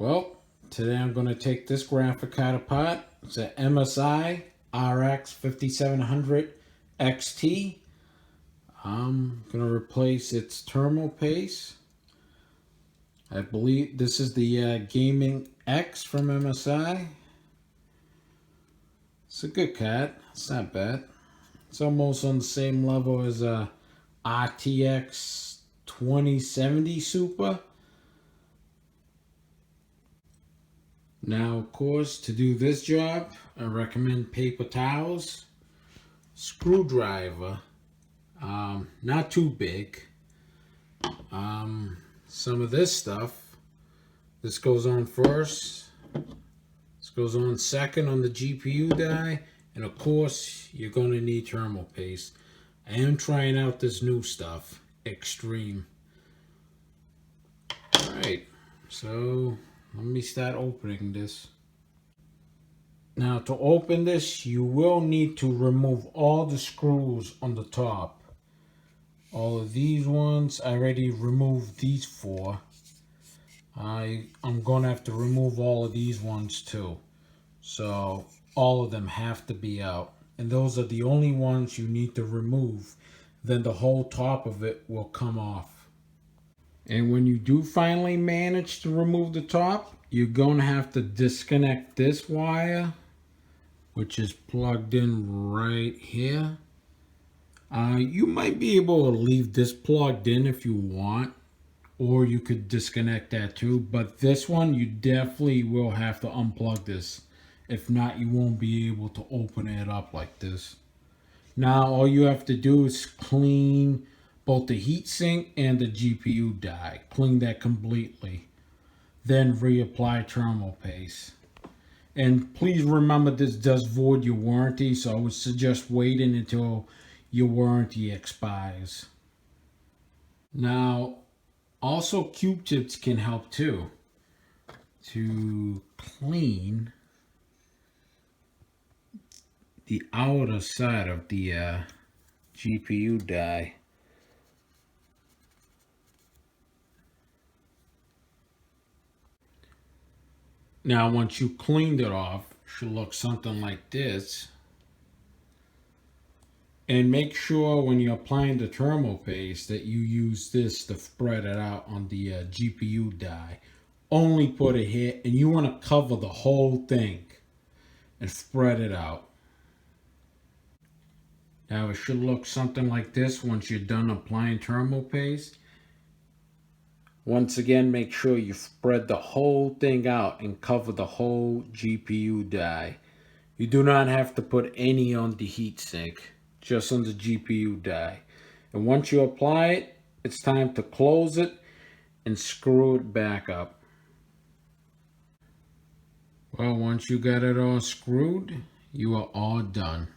Well, today I'm going to take this graphic card apart. It's a MSI RX 5700 XT. I'm going to replace its thermal paste. I believe this is the Gaming X from MSI. It's a good card. It's not bad. It's almost on the same level as a RTX 2070 Super. Now, of course, to do this job, I recommend paper towels, screwdriver, not too big, some of this stuff. This goes on first, this goes on second on the GPU die, and of course, you're going to need thermal paste. I am trying out this new stuff, Extreme. Alright, so let me start opening this. Now to open this, you will need to remove all the screws on the top. All of these ones, I already removed these 4. I'm going to have to remove all of these ones too. So all of them have to be out. And those are the only ones you need to remove. Then the whole top of it will come off. And when you do finally manage to remove the top, you're going to have to disconnect this wire, which is plugged in right here. You might be able to leave this plugged in if you want, or you could disconnect that too. But this one, you definitely will have to unplug this. If not, you won't be able to open it up like this. Now, all you have to do is clean both the heatsink and the GPU die. Clean that completely. Then reapply thermal paste. And please remember, this does void your warranty, so I would suggest waiting until your warranty expires. Now, also Q-tips can help too to clean the outer side of the GPU die. Now, once you cleaned it off, it should look something like this. And make sure when you're applying the thermal paste that you use this to spread it out on the GPU die. Only put it here, and you want to cover the whole thing and spread it out. Now it should look something like this once you're done applying thermal paste. Once again, make sure you spread the whole thing out and cover the whole GPU die. You do not have to put any on the heatsink, just on the GPU die. And once you apply it, it's time to close it and screw it back up. Well, once you got it all screwed, you are all done.